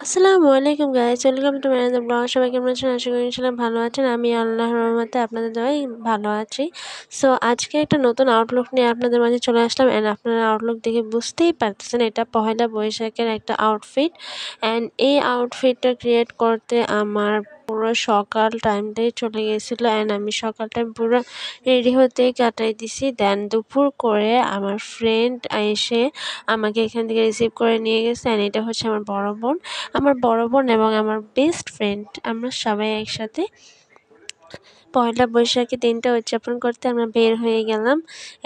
আসসালামু আলাইকুম guys, welcome to my another blog. সবাই কেমন আছেন? আশা করি ইনশাআল্লাহ ভালো আছেন। আমি আল্লাহর রহমতে আপনাদের দয়ায় ভালো আছি। সো আজকে একটা নতুন আউটলুক নিয়ে আপনাদের মাঝে চলে আসলাম। অ্যান্ড আপনারা আউটলুক দেখে বুঝতেই পারতেছেন এটা পহেলা বৈশাখের একটা আউটফিট। অ্যান্ড এই আউটফিটটা ক্রিয়েট করতে আমার পুরো সকাল টাইমটাই চলে গিয়েছিলো। অ্যান্ড আমি সকাল টাইম পুরো রেডি হতেই কাটাই দিছি। দেন দুপুর করে আমার ফ্রেন্ড এসে আমাকে এখান থেকে রিসিভ করে নিয়ে গেছে। অ্যান্ড এটা হচ্ছে আমার বড় বোন এবং আমার বেস্ট ফ্রেন্ড। আমরা সবাই একসাথে পয়লা বৈশাখী দিনটা উদযাপন করতে আমরা বের হয়ে গেলাম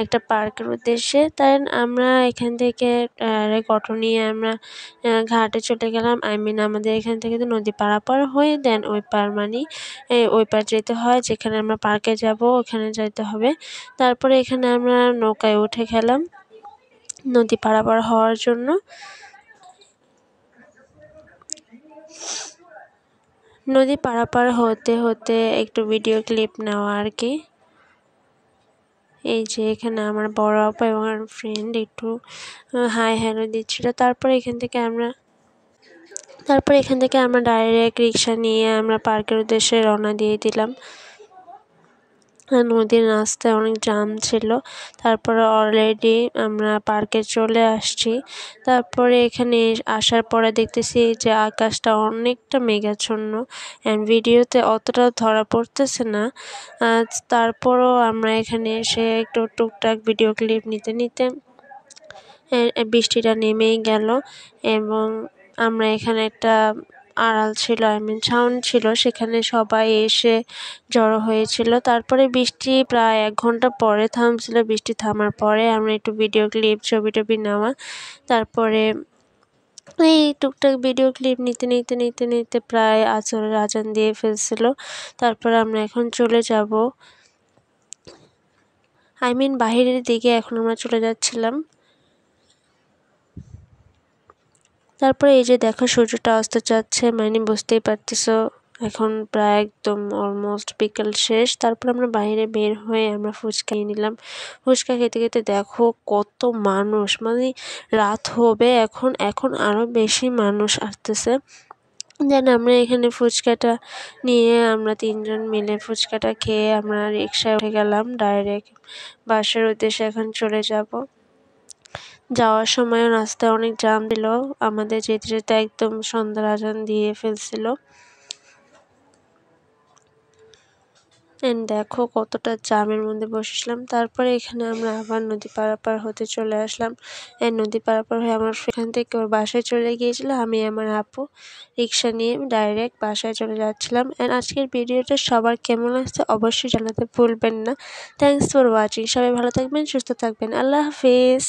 একটা পার্কের উদ্দেশ্যে। তাই আমরা এখান থেকে অটো নিয়ে আমরা ঘাটে চলে গেলাম। আমাদের এখান থেকে তো নদী পারাপার হয়ে দেন ওই পার মানে ওই পার যেতে হয়, যেখানে আমরা পার্কে যাব ওখানে যেতে হবে। তারপরে এখানে আমরা নৌকায় উঠে গেলাম নদী পারাপার হওয়ার জন্য। নদী পারাপার হতে হতে একটু ভিডিও ক্লিপ নেওয়া আর কি। এই যে এখানে আমার বড় আপা এবং আমার ফ্রেন্ড একটু হাই হ্যালো দিচ্ছিল। তারপরে এখান থেকে আমরা ডাইরেক্ট রিক্সা নিয়ে আমরা পার্কের উদ্দেশ্যে রওনা দিয়ে দিলাম। নদীর রাস্তায় অনেক জ্যাম ছিল। তারপরে অলরেডি আমরা পার্কে চলে আসছি। তারপরে এখানে আসার পরে দেখতেছি যে আকাশটা অনেকটা মেঘাচ্ছন্ন। অ্যান্ড ভিডিওতে অতটা ধরা পড়তেছে না। তারপরও আমরা এখানে এসে একটু টুকটাক ভিডিও ক্লিপ নিতে বৃষ্টিটা নেমেই গেল এবং আমরা এখানে একটা আড়াল ছিল, ছাউনি ছিল, সেখানে সবাই এসে জড়ো হয়েছিল। তারপরে বৃষ্টি প্রায় 1 ঘন্টা পরে থামছিল। বৃষ্টি থামার পরে আমরা একটু ভিডিও ক্লিপ ছবি টবি নেওয়া, তারপরে এই টুকটাক ভিডিও ক্লিপ নিতে প্রায় আসরের আজান দিয়ে ফেলছিল। তারপরে আমরা এখন চলে যাব, বাহিরের দিকে এখন আমরা চলে যাচ্ছিলাম। তারপরে এই যে দেখো সূর্যটা অস্ত যাচ্ছে, বুঝতেই পারতেছো এখন প্রায় একদম অলমোস্ট বিকেল শেষ। তারপর আমরা বাইরে বের হয়ে আমরা ফুচকা নিয়ে নিলাম। ফুচকা খেতে খেতে দেখো কত মানুষ, রাত হবে এখন আরও বেশি মানুষ আসতেছে। দেন আমরা এখানে ফুচকাটা নিয়ে আমরা 3 জন মিলে ফুচকাটা খেয়ে আমরা রিক্সায় উঠে গেলাম ডাইরেক্ট বাসার উদ্দেশ্যে এখন চলে যাব। যাওয়ার সময়ও রাস্তায় অনেক জ্যাম ছিল, আমাদের যেতে যেতে একদম সন্ধ্যার আজান দিয়ে ফেলছিল। দেখো কতটা জ্যামের মধ্যে বসেছিলাম। তারপরে এখানে আমরা আবার নদী পারাপার হতে চলে আসলাম। নদী পারাপার হয়ে আমার এখান থেকে ওর বাসায় চলে গিয়েছিল। আমি আমার আপু রিক্সা নিয়ে ডাইরেক্ট বাসায় চলে যাচ্ছিলাম। আজকের ভিডিওটা সবার কেমন লাগছে অবশ্যই জানাতে ভুলবেন না। Thanks for watching. সবাই ভালো থাকবেন, সুস্থ থাকবেন। আল্লাহ হাফিজ।